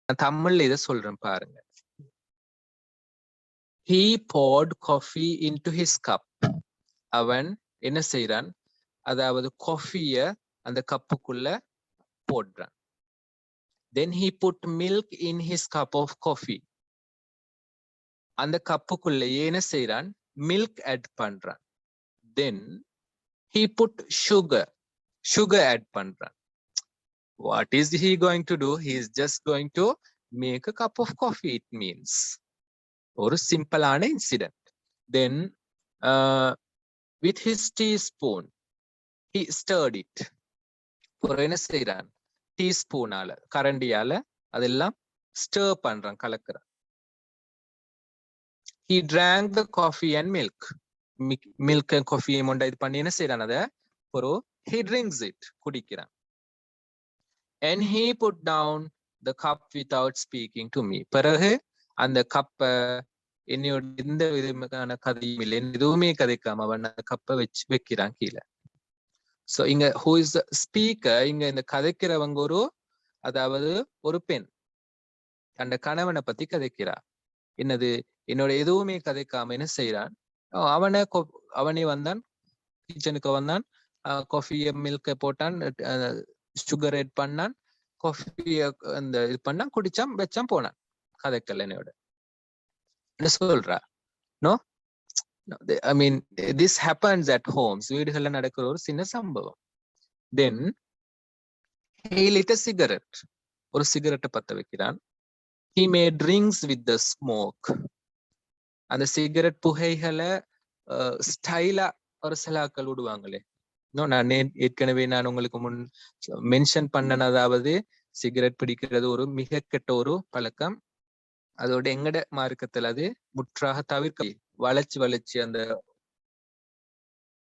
நான் தமிழ்ல இதை சொல்றேன் பாருங்க. He poured coffee into his cup. அவன் என்ன செய்றான், அதாவது காஃபிய அந்த கப்புக்குள்ள போடுறான். Then he put milk in his cup of coffee. அந்த கப்புக்குள்ளேயே என்ன செய்றான், மில்க் ஆட் பண்றான். Then he put sugar add பண்றான். What is he going to do? He is just going to make a cup of coffee. It means ஒரு சிம்பிளான incident. Then with his teaspoon he stirred it. ஒரு என்ன செய்றான், டீஸ்பூனால கரண்டியால அதெல்லாம் ஸ்டர் பண்றான், கலக்குறான். He drank the coffee and milk and coffee மொண்ட இது பண்ணி என்ன செய்றான், அத ஒரு he drinks it, குடிக்கிறான். And he put down the cup without speaking to me. பிறகு அந்த கப்ப என்னோட எந்த விதமான கதையும் இல்லை, எதுவுமே கதைக்காம அவன் அந்த கப்பை வைக்கிறான் கீழே. சோ இங்க who is the speaker, இங்க இந்த கதைக்கிறவங்க அதாவது ஒரு பெண் அந்த கணவனை பத்தி கதைக்கிறா. என்னது, என்னோட எதுவுமே கதைக்காம என்ன செய்யறான், அவனே வந்தான், கிச்சனுக்கு வந்தான், காஃபிய மில்க போட்டான், சுகர் ஆட் பண்ணான், காஃபிய அந்த இது பண்ணான், குடிச்சான், வச்சான், போனான். கதைக்கல என்னோட என்ன சொல்றா. No, I mean this happens at homes. வீடுகள்ல நடக்கிற ஒரு சின்ன சம்பவம். Then he lit a cigarette. ஒரு சிகரெட்டை பத்த வைக்கிறான். He made rings with the smoke. அந்த சிகரெட் புகைகளை ஸ்டைலா ஒரு சிலாக்கள் விடுவாங்களே. நான் ஏற்கனவே நான் உங்களுக்கு முன் மென்ஷன் பண்ணனதாவது சிகரெட் பிடிக்கிறது ஒரு மிக கெட்ட ஒரு பழக்கம். அதோட எங்கட மார்க்கத்துல அது முற்றாக தவிர்க்க. வளைச்சு அந்த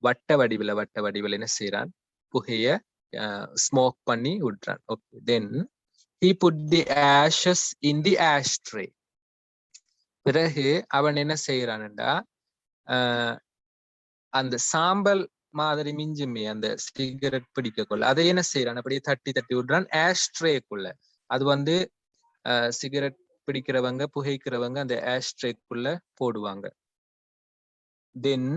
வட்ட வடிவில் என்ன செய்யறான், புகைய ஸ்மோக் பண்ணி விடுறான். Okay, then he put the ashes in the ashtray. பிறகு அவன் என்ன செய்யறான்டா, அந்த சாம்பல் மாதிரி மிஞ்சுமே அந்த சிகரெட் பிடிக்கக்குள்ள அதை என்ன செய்யறான், அப்படியே தட்டி விடுறான் ஆஷ்ட்ரேக்குள்ள. அது சிகரெட் பிடிக்கிறவங்க புகைக்கிறவங்க அந்த ஆஷ்ட்ரேக்குள்ள போடுவாங்க. தென்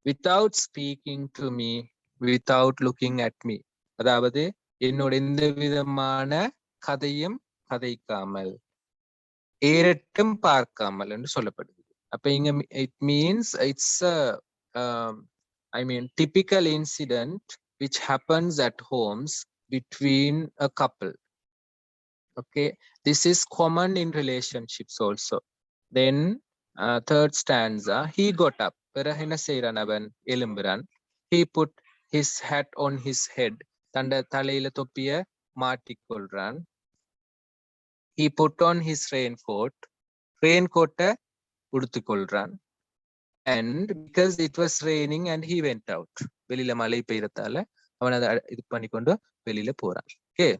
without speaking to me, without looking at me, அதாவது என்னோட எந்த விதமான கதையும் கதைக்காமல், ஏறட்டும் பார்க்காமல் என்று சொல்லப்படுது. அப்ப இங்க it means it's a I mean typical incident which happens at homes between a couple. Okay, this is common in relationships also. Then third stanza, he got up. பிறகு என்ன செய்யறான், அவன் எழும்புறான். He put his hat on his head. தண்ட தலையில தொப்பிய மாட்டிக்கொள்றான். He put on his raincoat உடுத்துக்கொள்றான். And because it was raining and he went out. வெளியில மழை பெய்யறதால அவன் அதை இது பண்ணிக்கொண்டு வெளியில போறான். Okay,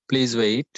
please wait.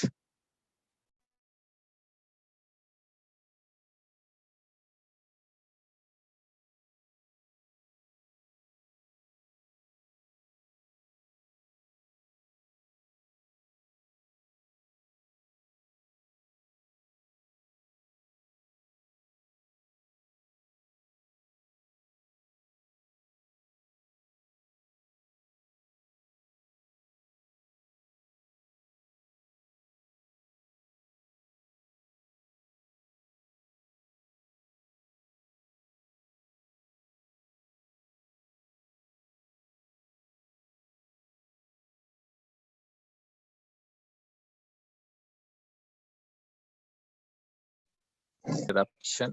Interruption.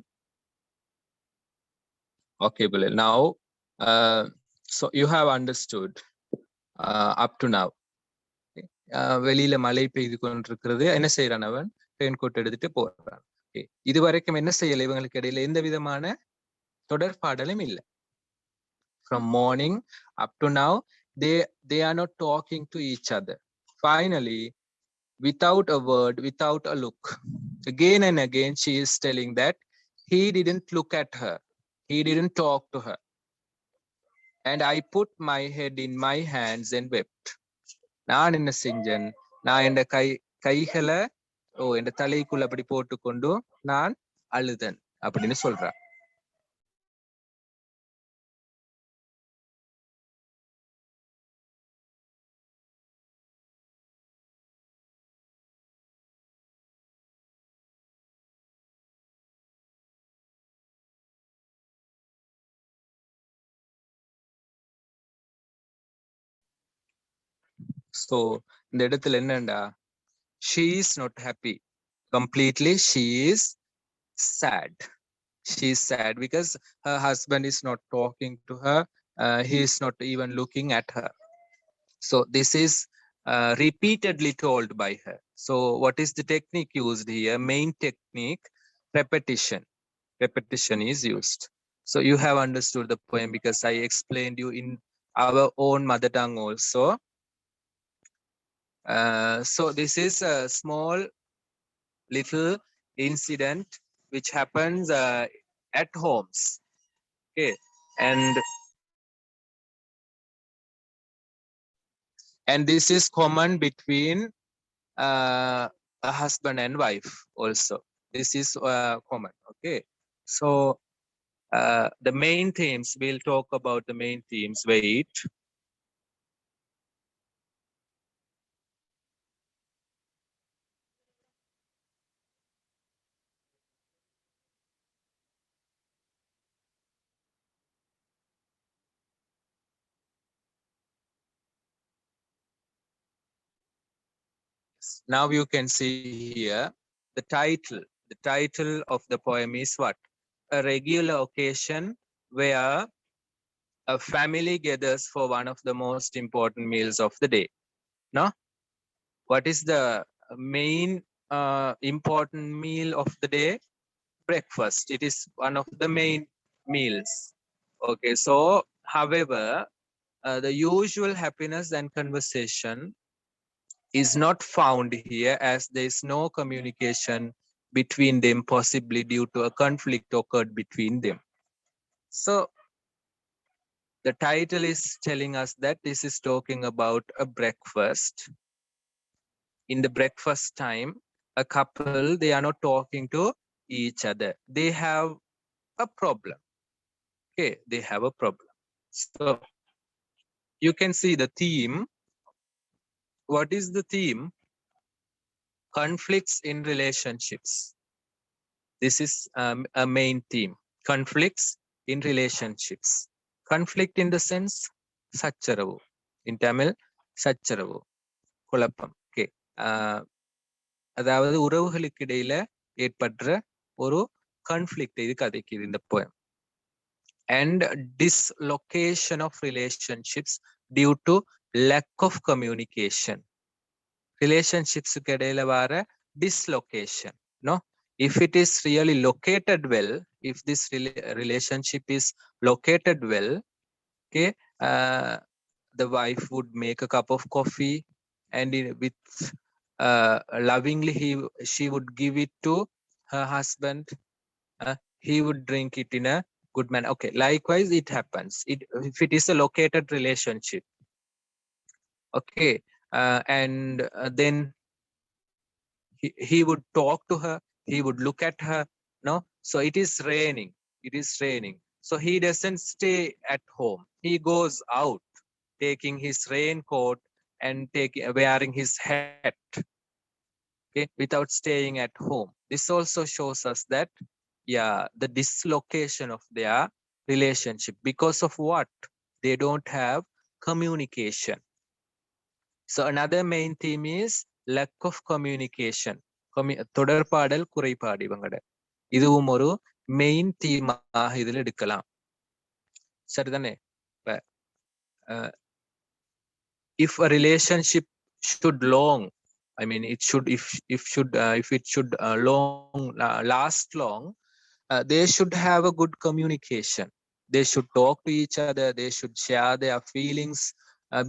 Okay, Bilal. Now, so you have understood up to now. வெளியில மழை பெய்து கொண்டிருக்கிறது. என்ன செய்யறான், அவன் ரெயின் கோட் எடுத்துட்டு போறான். இது வரைக்கும் என்ன செய்யல, இவங்களுக்கு இடையில எந்த விதமான தொடர்பாடலும் இல்லை. From morning up to now, they are not talking to each other. Finally, without a word, without a look, again and again she is telling that he didn't look at her, he didn't talk to her. and I put my head in my hands and wept. நான் என்ன செஞ்சேன், நான் என் கைகளை என் தலைக்குள்ள அப்படி போட்டுக்கொண்டு நான் அழுதன் அப்படின்னு சொல்றேன். So இந்த இடத்துல என்னண்டா, she is not happy completely, she is sad. She is sad because her husband is not talking to her, he is not even looking at her. So this is repeatedly told by her. So what is the technique used here? Main technique, repetition. Repetition is used. So you have understood the poem because I explained you in our own mother tongue also. So this is a small little incident which happens at homes. Okay, and this is common between a husband and wife also. This is common. Okay, so the main themes, we'll talk about the main themes. Wait. Now you can see here the title. The title of the poem is what? A regular occasion where a family gathers for one of the most important meals of the day. No? What is the main important meal of the day? Breakfast. It is one of the main meals. Okay, so however, the usual happiness and conversation is not found here as there is no communication between them, possibly due to a conflict occurred between them. So the title is telling us that this is talking about a breakfast. In the breakfast time, a couple, they are not talking to each other. They have a problem. Okay, they have a problem. So you can see the theme. What is the theme? Conflicts in relationships. This is a main theme. Conflicts in relationships. Conflict in the sense, சச்சரவு. In Tamil, சச்சரவு. குழப்பம். Okay. அதாவது உறவுகளுக்கு இடையில ஏற்படுற ஒரு conflict இது கதைக்குது இந்த poem. And dislocation of relationships due to lack of communication. Relationships இடையில வர dislocation. No? If it is really located well, if this relationship is located well, okay, the wife would make a cup of coffee and with lovingly she would give it to her husband. He would drink it in a good manner. Okay, likewise it happens if it is a located relationship. Okay, and then he would talk to her, he would look at her. No, so it is raining, so he doesn't stay at home, he goes out taking his raincoat and wearing his hat, okay, without staying at home. This also shows us that, yeah, the dislocation of their relationship because of what? They don't have communication. So another main theme is lack of communication. தொடர்பாடல் குறைபாடு இவங்கட இதுவும் ஒரு main தீமாக இதில் எடுக்கலாம். சரிதானே? If a relationship should long, I mean it should, if it should last long, they should have a good communication. They should talk to each other, they should share their feelings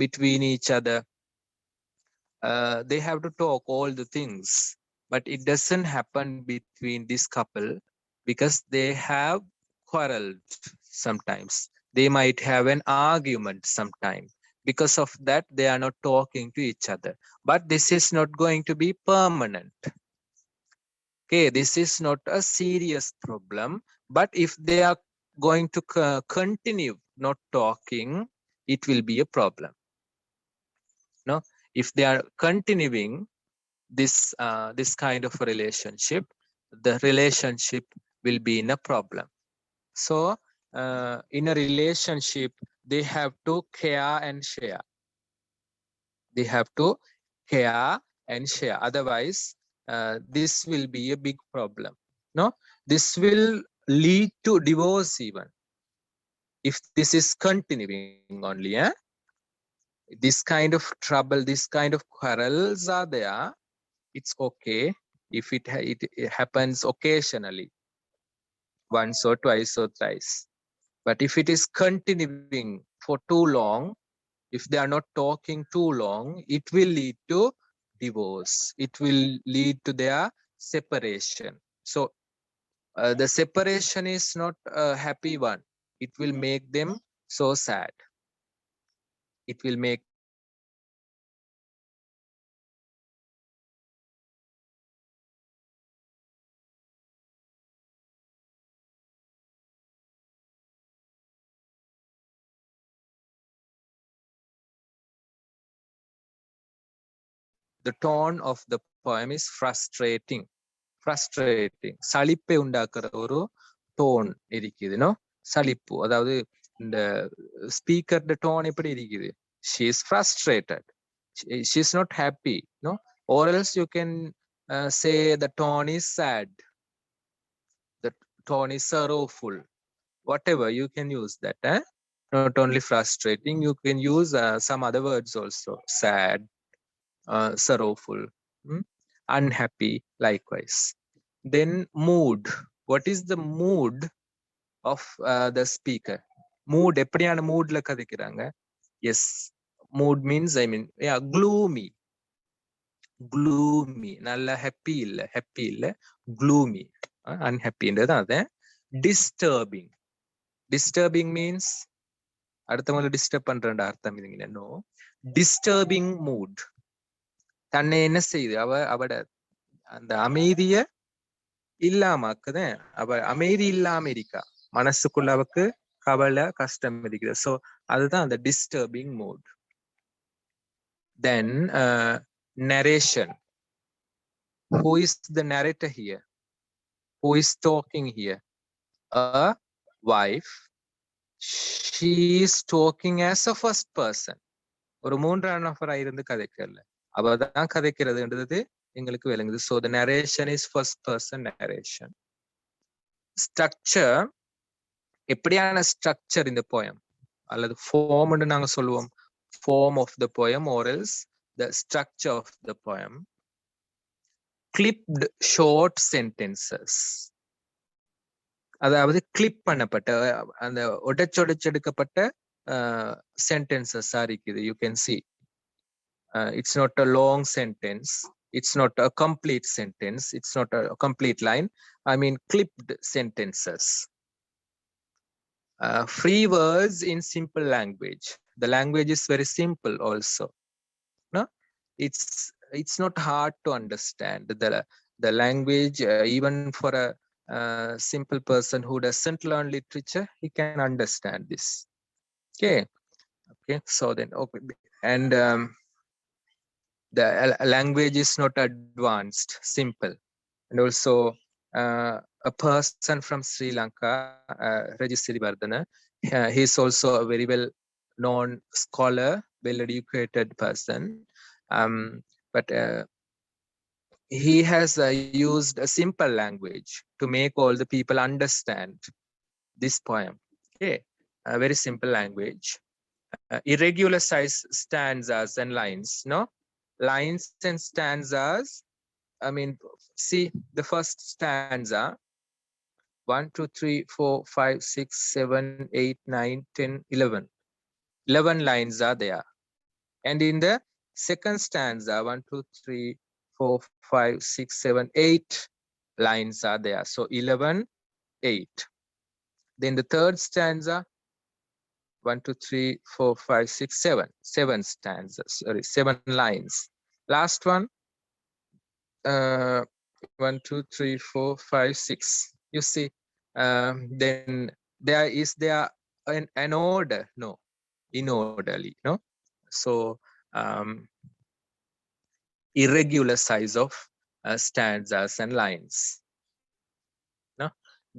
between each other. They have to talk all the things, but it doesn't happen between this couple because they have quarreled sometimes. They might have an argument sometime. Because of that, they are not talking to each other. But this is not going to be permanent. Okay, this is not a serious problem. But if they are going to continue not talking, it will be a problem. No, if they are continuing this kind of a relationship, the relationship will be in a problem. So in a relationship, they have to care and share. They have to care and share. Otherwise, this will be a big problem. No, this will lead to divorce even. If this is continuing only, this kind of trouble, this kind of quarrels are there, it's okay if it happens occasionally, once or twice or thrice. But if it is continuing for too long, if they are not talking too long, it will lead to divorce. It will lead to their separation. So the separation is not a happy one. It will make them so sad. It will make them so sad. The tone of the poem is frustrating. சலிப்பை உண்டாக்குற ஒரு tone இருக்குது, no சலிப்பு. அதாவது இந்த speaker tone எப்படி இருக்குது? She is frustrated. She is not happy, no? Or else you can say the tone is sad. The tone is sorrowful. Whatever, you can use that. Not only frustrating, you can use some other words also. Sad, sorrowful, unhappy, likewise. Then mood. What is the mood of the speaker? Mood, எப்படியான moodல கதைக்கிறாங்க? Yes, mood means, I mean, yeah, gloomy. Gloomy. நல்ல happy இல்ல, gloomy. Unhappy ன்றது அது. Disturbing. Disturbing means அடுத்தவங்களை disturb பண்றேன் அர்த்தம் இதுங்க. No, disturbing mood. தன்னை என்ன செய்யுது? அவட அந்த அமைதிய இல்லாமக்குதான். அவ அமைதி இல்லாம இருக்கா, மனசுக்குள்ள அவக்கு கவலை கஷ்டம் இருக்குது. So அதுதான் அந்த disturbing mood. Then narration. Who is the narrator here? Who is talking here? A wife. She is talking as a first person. ஒரு மூன்றாம் நபரா இருந்து கதைக்கல, அவதான் கதைக்கிறதுன்றது எங்களுக்கு விளங்குது. So the narration is first person narration. Structure. எப்படியான ஸ்ட்ரக்சர் இந்த poem அல்லது ஃபார்ம்னு நாங்க சொல்லுவோம்? Form of the poem or else the structure of the poem. Clipped short sentences. அதாவது கிளிப் பண்ணப்பட்ட அந்த உடைச்செடுக்கப்பட்ட sentences இருக்குது. You can see it's not a long sentence, it's not a complete sentence, it's not a complete line. I mean clipped sentences. Free words in simple language. The language is very simple also. No, it's not hard to understand. The language, even for a simple person who doesn't learn literature, he can understand this. Okay. So then, okay, and the language is not advanced, simple, and also a person from Sri Lanka, Regis Sirivardhana, he is also a very well known scholar, well educated person, but he has used a simple language to make all the people understand this poem. Okay, a very simple language. Irregular size stanzas and lines, no? Lines and stanzas, I mean, see the first stanza, 1 2 3 4 5 6 7 8 9 10 11. 11 lines are there. And in the second stanza, 1 2 3 4 5 6 7 8 lines are there. So 11 8. Then the third stanza, 1, 2, 3, 4, 5, 6, 7. 7 stanzas. Sorry, 7 lines. Last one. 1, 2, 3, 4, 5, 6. You see, then there an order? No, in orderly. No, so irregular size of stanzas and lines. No,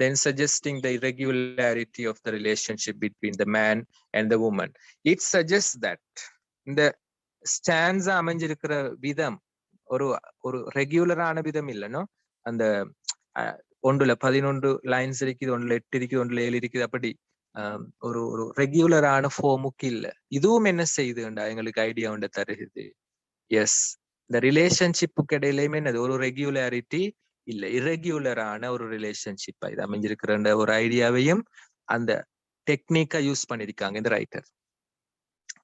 then suggesting the irregularity of the relationship between the man and the woman. It suggests that the stanza அமைஞ்சிருக்கிற விதம் ஒரு ரெகுலரான விதம் இல்லைனோ அந்த ஒன்றுல 11 lines இருக்குது, ஒன்றுல 8 இருக்குது, ஒன்றுல 7 இருக்குது, அப்படி ஒரு ஒரு ரெகுலரான ஃபார்முக்கு இல்ல. இதுவும் என்ன செய்யுதுண்டா எங்களுக்கு ஐடியா ஒன்று தருகிறது. எஸ், இந்த ரிலேஷன்ஷிப்புக்கு இடையிலுமே என்னது ஒரு ரெகுலாரிட்டி இல்ல, இரரெகுலரான ஒரு ரிலேஷன்ஷிப்பா இது அமைஞ்சிருக்கிற ஒரு ஐடியாவையும் அந்த டெக்னிக்கா யூஸ் பண்ணிருக்காங்க இந்த writer.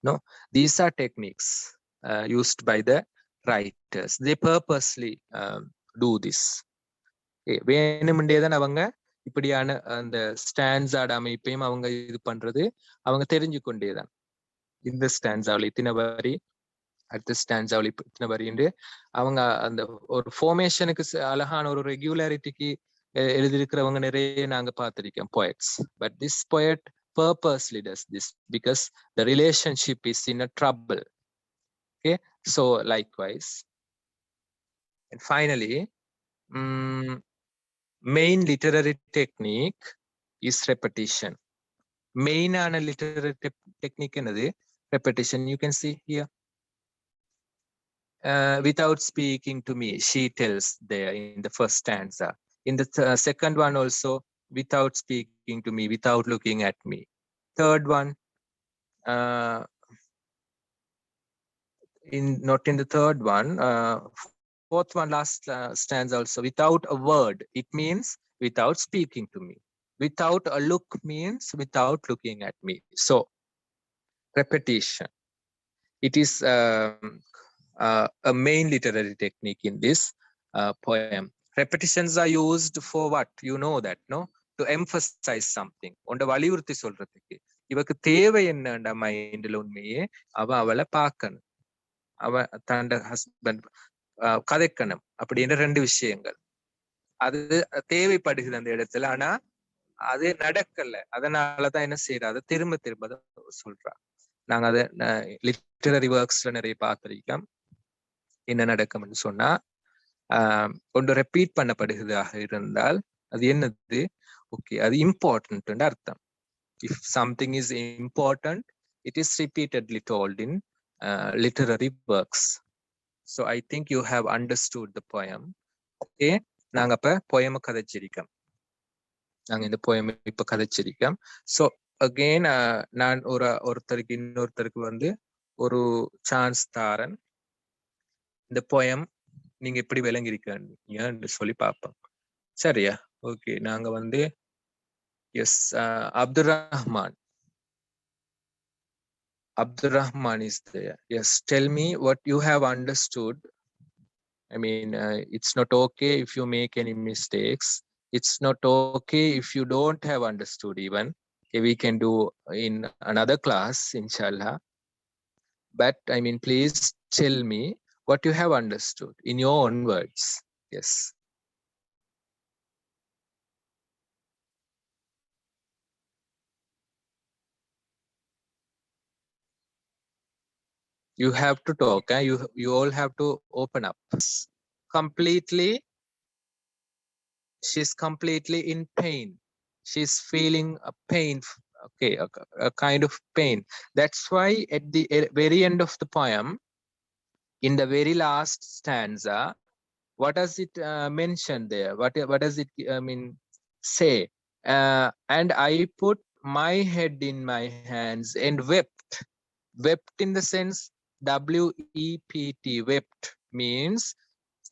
No, these are techniques used by the writers. They purposely do this. வேணுமெண்டே தான் அவங்க இப்படியான அந்த ஸ்டான்ஸாட அமைப்பையும் அவங்க இது பண்றது அவங்க தெரிஞ்சு கொண்டேதான். இந்த ஸ்டான்ஸாவில் இத்தனை வரி, அடுத்த ஸ்டான்ஸாவில் இத்தனை வரி என்று அவங்க அந்த ஒரு ஃபார்மேஷனுக்கு அழகான ஒரு ரெகுலாரிட்டிக்கு எழுதியிருக்கிறவங்க நிறைய நாங்க பார்த்திருக்கோம் poets. But this poet purposely does this because the relationship is in a trouble. Okay, so likewise, and finally, main literary technique is repetition. Main ana literary technique enadhu repetition. You can see here, without speaking to me, she tells there in the first stanza. In the second one also, without speaking to me, without looking at me. Third one, not in the third one, fourth one, last stanza also, without a word. It means without speaking to me. Without a look means without looking at me. So repetition, it is a main literary technique in this poem. Repetitions are used for what? You know that, no? To emphasize something. ஒண்ட வலியுறுத்தி சொல்றதுக்கு. இவக்கு தேவை என்னண்டா மைண்ட்ல உண்மையே அவளை பார்க்கணும், அவ தண்ட ஹஸ்பண்ட் கதைக்கணும் அப்படின்ற 2 விஷயங்கள் அது தேவைப்படுகிறது அந்த இடத்துல. ஆனா அது நடக்கல, அதனாலதான் என்ன செய்யறா, அதை திரும்ப திரும்ப சொல்றா. நாங்க அதை லிட்டரரி ஒர்க்ஸ்ல நிறைய பார்த்திருக்கோம். என்ன நடக்கும்னு சொன்னா, ஒன்று ரெப்பீட் பண்ணப்படுகிறதாக இருந்தால் அது என்னது, ஓகே, அது இம்பார்ட்டன்ட் அர்த்தம். If something is important, it is repeatedly told in literary works. So I think you have understood the poem. Okay, நாங்க இப்ப poem கதைச்சிருக்கோம். நாங்க இந்த poem இப்ப கதைச்சிருக்கோம். So again, நான் ஒருத்தருக்கு இன்னொருத்தருக்கு வந்து ஒரு சான்ஸ் தாரன். இந்த poem நீங்க எப்படி விளங்கிருக்கீங்கன்னு சொல்லி பார்ப்போம். சரியா? ஓகே, நாங்க வந்து S, Abdurrahman is there. Yes, tell me what you have understood. I mean, it's not okay if you make any mistakes. It's not okay if you don't have understood even. Okay, we can do in another class, inshallah. But I mean, please tell me what you have understood in your own words. Yes. You have to talk. You all have to open up. She's completely in pain. She's feeling a pain. Okay, a kind of pain. That's why at the very end of the poem, in the very last stanza, what does it mention there? What does it say? And I put my head in my hands and wept. Wept in the sense W-E-P-T. Wept means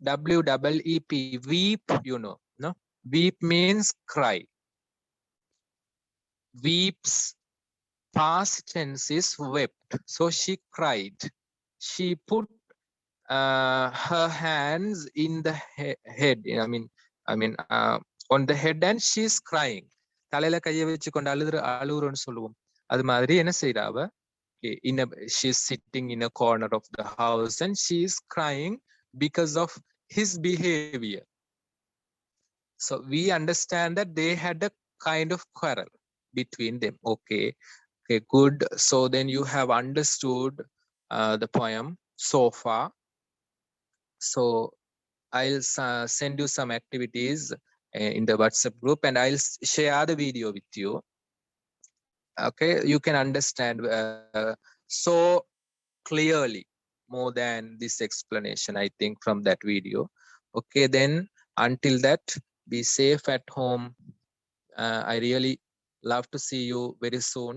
W-E-E-P. Weep, you know, no? Weep means cry. Weeps, past tense is wept. So she cried. She put her hands in the head. On the head, and she's crying. தலையில கையை வச்சு கொண்டு அழுகுறன்னு சொல்லுவோம். அது மாதிரி என்ன செய்றாவ, she's sitting in a corner of the house and she's crying because of his behavior. So we understand that they had a kind of quarrel between them. Okay, good. So then you have understood the poem so far. So I'll send you some activities in the WhatsApp group, and I'll share the video with you. Okay, you can understand so clearly more than this explanation, I think, from that video. Okay, then until that, be safe at home. I really love to see you very soon.